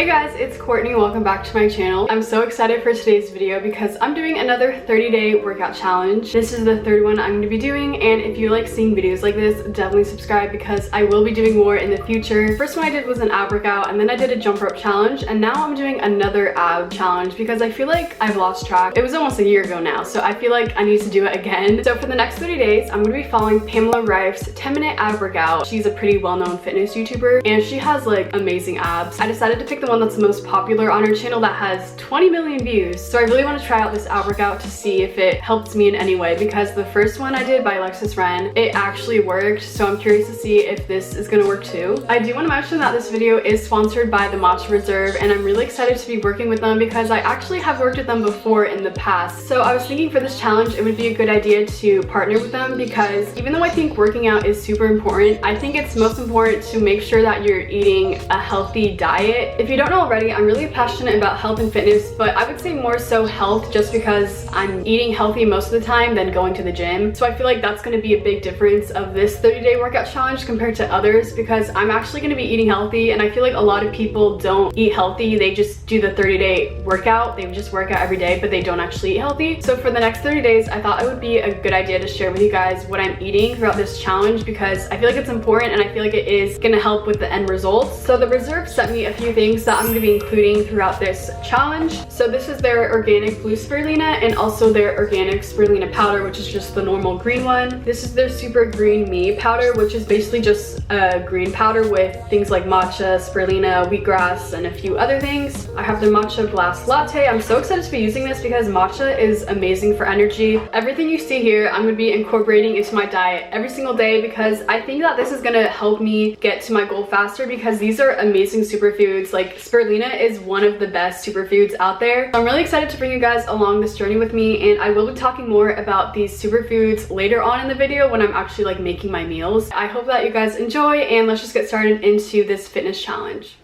Hey guys, it's Courtney. Welcome back to my channel. I'm so excited for today's video because I'm doing another 30-day workout challenge. This is the third one I'm going to be doing, and if you like seeing videos like this, definitely subscribe because I will be doing more in the future. First one I did was an ab workout, and then I did a jump rope challenge, and now I'm doing another ab challenge because I feel like I've lost track. It was almost a year ago now, so I feel like I need to do it again. So for the next 30 days, I'm going to be following PAMELA REIF'S 10-minute ab workout. She's a pretty well-known fitness YouTuber, and she has like amazing abs. I decided to pick the one that's the most popular on her channel that has 20 million views. So I really want to try out this ab workout to see if it helps me in any way, because the first one I did by Alexis Ren, it actually worked. So I'm curious to see if this is gonna work too. I do want to mention that this video is sponsored by the Matcha Reserve, and I'm really excited to be working with them because I actually have worked with them before in the past. So I was thinking for this challenge, it would be a good idea to partner with them, because even though I think working out is super important, I think it's most important to make sure that you're eating a healthy diet. If you don't know already, I'm really passionate about health and fitness, but I would say more so health, just because I'm eating healthy most of the time than going to the gym. So I feel like that's going to be a big difference of this 30-day workout challenge compared to others, because I'm actually going to be eating healthy, and I feel like a lot of people don't eat healthy. They just do the 30-day workout. They just work out every day, but they don't actually eat healthy. So for the next 30 days, I thought it would be a good idea to share with you guys what I'm eating throughout this challenge, because I feel like it's important and I feel like it is going to help with the end results. So the Reserve sent me a few things that I'm going to be including throughout this challenge. So this is their organic blue spirulina and also their organic spirulina powder, which is just the normal green one. This is their super green me powder, which is basically just a green powder with things like matcha, spirulina, wheatgrass, and a few other things. I have their matcha blast latte. I'm so excited to be using this because matcha is amazing for energy. Everything you see here, I'm going to be incorporating into my diet every single day, because I think that this is going to help me get to my goal faster, because these are amazing superfoods. Like, spirulina is one of the best superfoods out there. So I'm really excited to bring you guys along this journey with me, and I will be talking more about these superfoods later on in the video when I'm actually like making my meals. I hope that you guys enjoy, and let's just get started into this fitness challenge.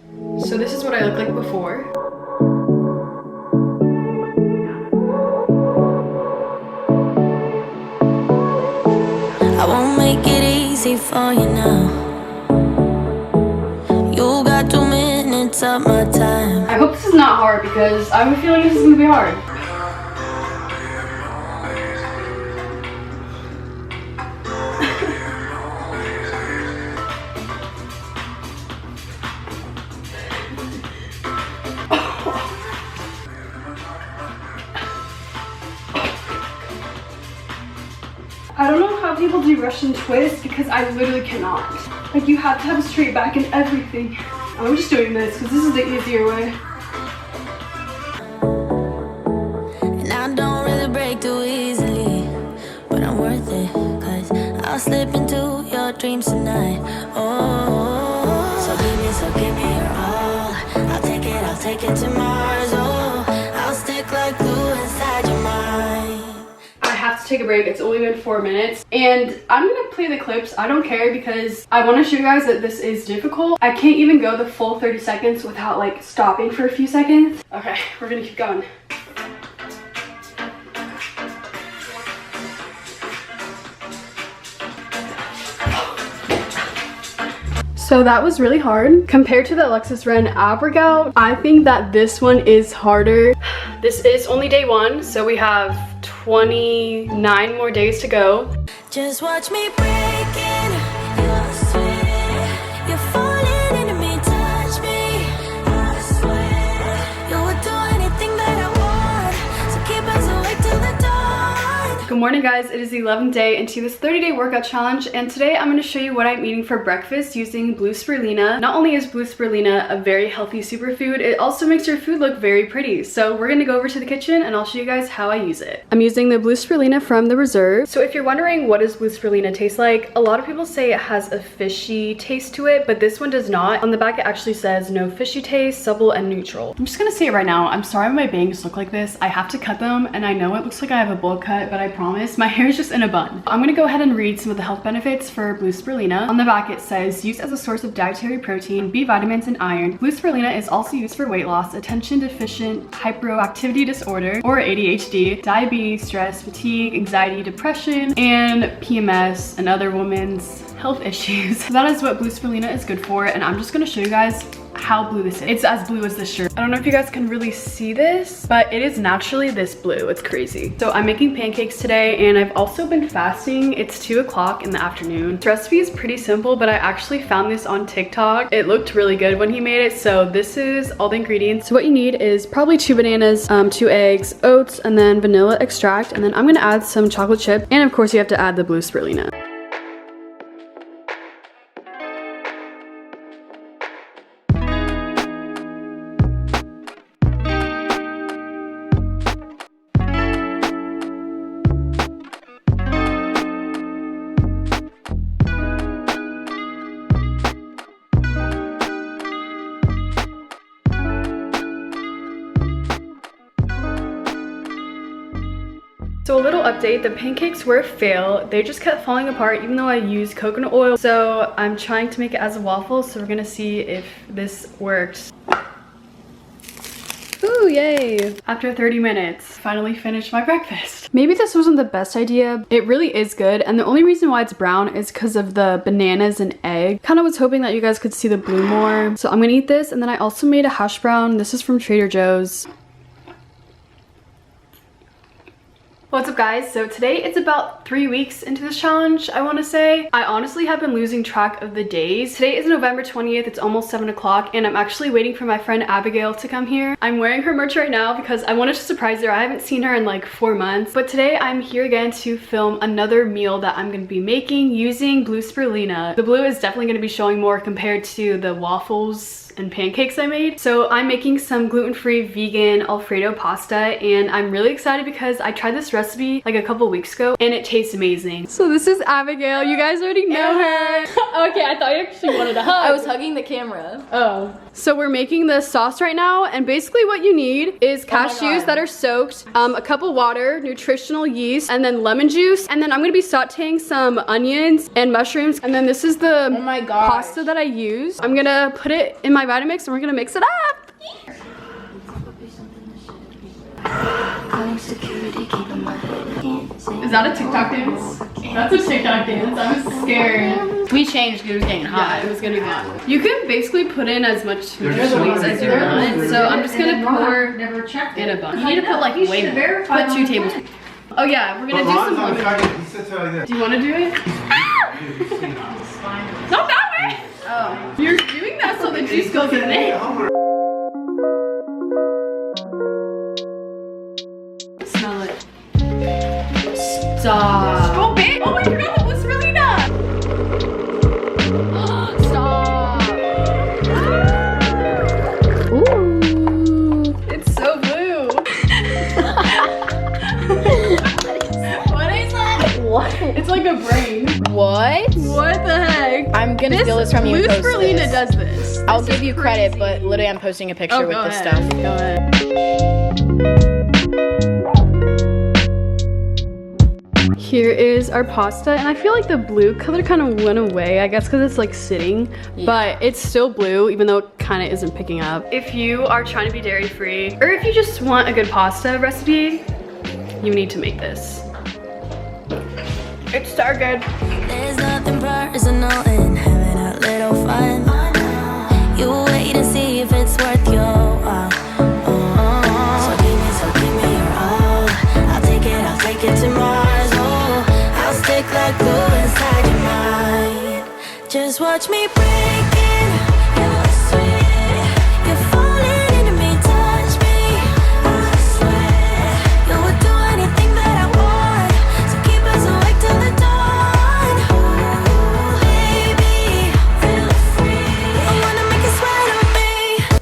So this is what I look like before. I won't make it easy for you now. You got 2 minutes of my time. I hope this is not hard, because I have a feeling this is gonna be hard. I don't know how people do Russian twists, because I literally cannot. Like, you have to have a straight back and everything. I'm just doing this because this is the easier way. And I don't really break too easily, but I'm worth it, cause I'll slip into your dreams tonight. Oh, so give me your all. I'll take it to Mars. Oh, I'll stick like glue inside your mind. I have to take a break. It's only been 4 minutes, and I'm gonna play the clips. I don't care, because I want to show you guys that this is difficult. I can't even go the full 30 seconds without like stopping for a few seconds. Okay, we're gonna keep going. So that was really hard. Compared to the Alexis Ren ab workout, I think that this one is harder. This is only day 1, so we have 29 more days to go. Just watch me breaking. I swear you're falling into me. Touch me. I swear you would do anything that I want. So keep us awake till the dawn. Good morning, guys. It is the 11th day into this 30-day workout challenge, and today I'm going to show you what I'm eating for breakfast using blue spirulina. Not only is blue spirulina a very healthy superfood, it also makes your food look very pretty. So we're going to go over to the kitchen and I'll show you guys how I use it. I'm using the blue spirulina from the Reserve. So if you're wondering what does blue spirulina taste like, a lot of people say it has a fishy taste to it, but this one does not. On the back it actually says no fishy taste, supple and neutral. I'm just going to say it right now. I'm sorry my bangs look like this. I have to cut them, and I know it looks like I have a bowl cut, but I promise my hair is just in a bun. I'm gonna go ahead and read some of the health benefits for blue spirulina. On the back it says, used as a source of dietary protein, B vitamins, and iron. Blue spirulina is also used for weight loss, attention deficient hyperactivity disorder or ADHD, diabetes, stress, fatigue, anxiety, depression, and PMS and other women's health issues. So that is what blue spirulina is good for, and I'm just gonna show you guys how blue this is. It's as blue as this shirt. I don't know if you guys can really see this, but it is naturally this blue. It's crazy. So I'm making pancakes today, and I've also been fasting. It's 2 o'clock in the afternoon. This recipe is pretty simple, but I actually found this on TikTok. It looked really good when he made it. So this is all the ingredients. So what you need is probably 2 bananas, 2 eggs, oats, and then vanilla extract. And then I'm gonna add some chocolate chip. And of course you have to add the blue spirulina. So a little update, the pancakes were a fail. They just kept falling apart even though I used coconut oil. So I'm trying to make it as a waffle, so we're gonna see if this works. Ooh, yay. After 30 minutes, finally finished my breakfast. Maybe this wasn't the best idea. It really is good, and the only reason why it's brown is because of the bananas and egg. Kind of was hoping that you guys could see the blue more. So I'm gonna eat this, and then I also made a hash brown. This is from Trader Joe's. What's up guys? So today it's about 3 weeks into this challenge, I want to say. I honestly have been losing track of the days. Today is November 20th, it's almost 7 o'clock, and I'm actually waiting for my friend Abigail to come here. I'm wearing her merch right now because I wanted to surprise her. I haven't seen her in like 4 months. But today I'm here again to film another meal that I'm going to be making using blue spirulina. The blue is definitely going to be showing more compared to the waffles and pancakes I made. So I'm making some gluten-free vegan Alfredo pasta, and I'm really excited because I tried this recipe like a couple weeks ago and it tastes amazing. So this is Abigail. You guys already know her. Okay, I thought you actually wanted a hug. I was hugging the camera. Oh. So we're making the sauce right now, and basically what you need is cashews that are soaked, a cup of water, nutritional yeast, and then lemon juice. And then I'm gonna be sauteing some onions and mushrooms. And then this is the pasta that I use. I'm gonna put it in my Vitamix and we're gonna mix it up. Is that a TikTok dance? That's a TikTok dance. I'm scared. We changed because it was getting hot. Yeah, it was getting hot. You can basically put in as much noodles as you want. So I'm just gonna pour in a bunch. You need to put like way more. Put 2 tablespoons. Oh yeah, we're gonna do some lemon. Do you want to do it? Not that way! Oh. You're doing that so the juice goes in there. Smell it. Stop. Oh, babe! Oh, I forgot the blue spirulina! Stop! Ooh. It's so blue. What is that? What? It's like a brain. What? What the heck? I'm gonna steal this from you and post Blue spirulina this. does this. I'll give you credit, but literally I'm posting a picture with this stuff. Go ahead. Here is our pasta, and I feel like the blue color kind of went away, I guess because it's like sitting, but it's still blue even though it kind of isn't picking up. If you are trying to be dairy free, or if you just want a good pasta recipe, you need to make this. It's so good. There's nothing personal in having a little fun. You wait and see if it's worth your while. So give me your all. I'll take it to Mars. Oh, I'll stick like glue inside your mind. Just watch me break it. You're sweet. You're falling into me, touch me. I swear you would do anything that I want. So keep us awake till the dawn. Ooh, baby, feel free. I wanna make you sweat on me.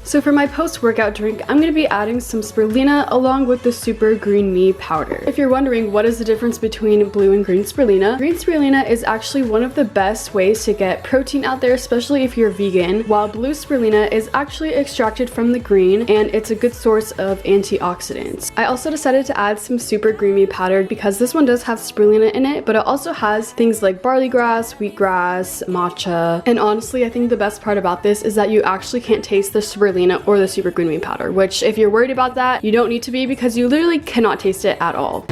So for my post-workout drink, I'm gonna be adding some spirulina along with the super green me powder. If you're wondering what is the difference between blue and green spirulina is actually one of the best ways to get protein out there, especially if you're vegan, while blue spirulina is actually extracted from the green, and it's a good source of antioxidants. I also decided to add some super green me powder because this one does have spirulina in it, but it also has things like barley grass, wheatgrass, matcha, and honestly, I think the best part about this is that you actually can't taste the spirulina or the super green bean powder, which if you're worried about that, you don't need to be because you literally cannot taste it at all.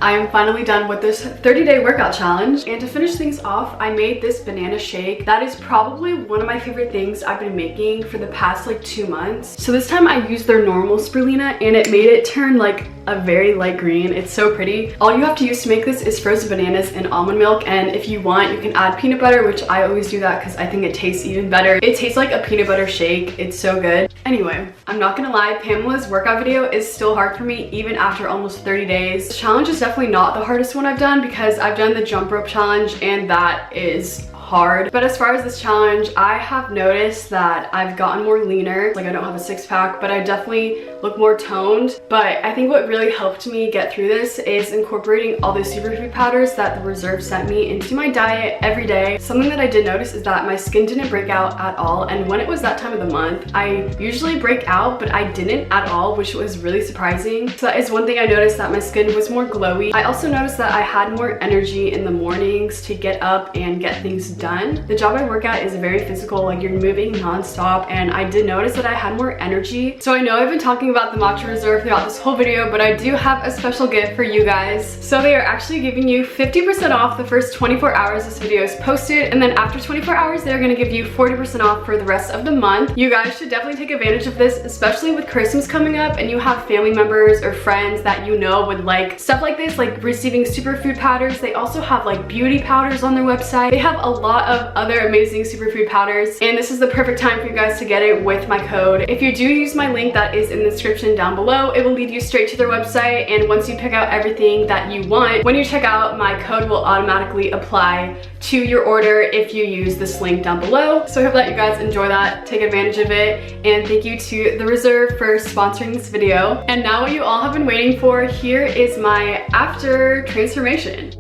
I am finally done with this 30-day workout challenge. And to finish things off, I made this banana shake. That is probably one of my favorite things I've been making for the past like 2 months. So this time I used their normal spirulina and it made it turn like a very light green. It's so pretty. All you have to use to make this is frozen bananas and almond milk, and if you want you can add peanut butter, which I always do that because I think it tastes even better. It tastes like a peanut butter shake. It's so good. Anyway, I'm not gonna lie, Pamela's workout video is still hard for me even after almost 30 days. The challenge is definitely not the hardest one I've done because I've done the jump rope challenge and that is hard. But as far as this challenge, I have noticed that I've gotten more leaner. Like I don't have a six-pack, but I definitely look more toned. But I think what really helped me get through this is incorporating all the superfood powders that the Reserve sent me into my diet every day. Something that I did notice is that my skin didn't break out at all, and when it was that time of the month, I usually break out, but I didn't at all, which was really surprising. So that is one thing I noticed, that my skin was more glowy. I also noticed that I had more energy in the mornings to get up and get things done. The job I work at is very physical, like you're moving non-stop, and I did notice that I had more energy. So I know I've been talking about the Matcha Reserve throughout this whole video, but I do have a special gift for you guys. So they are actually giving you 50% off the first 24 hours this video is posted, and then after 24 hours they're gonna give you 40% off for the rest of the month. You guys should definitely take advantage of this, especially with Christmas coming up and you have family members or friends that you know would like stuff like this, like receiving superfood powders. They also have like beauty powders on their website. They have a lot of other amazing superfood powders, and this is the perfect time for you guys to get it with my code. If you do use my link that is in the description down below, it will lead you straight to their website, and once you pick out everything that you want, when you check out, my code will automatically apply to your order if you use this link down below. So I hope that you guys enjoy that, take advantage of it, and thank you to the Reserve for sponsoring this video. And now what you all have been waiting for, here is my after transformation.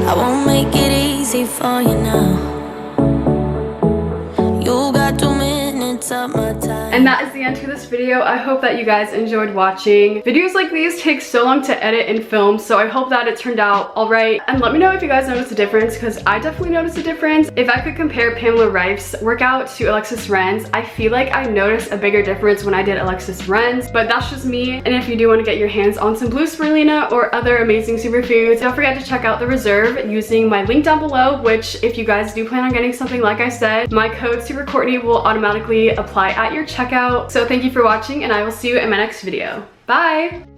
I won't make it easy for you now. You got 2 minutes of my time. And that is the end to this video. I hope that you guys enjoyed watching. Videos like these take so long to edit and film, so I hope that it turned out alright. And let me know if you guys noticed a difference, because I definitely noticed a difference. If I could compare Pamela Reif's workout to Alexis Ren's, I feel like I noticed a bigger difference when I did Alexis Ren's, but that's just me. And if you do want to get your hands on some blue spirulina or other amazing superfoods, don't forget to check out the Reserve using my link down below, which if you guys do plan on getting something like I said, my code SuperCourtney will automatically apply at your checkout. So thank you for watching, and I will see you in my next video. Bye!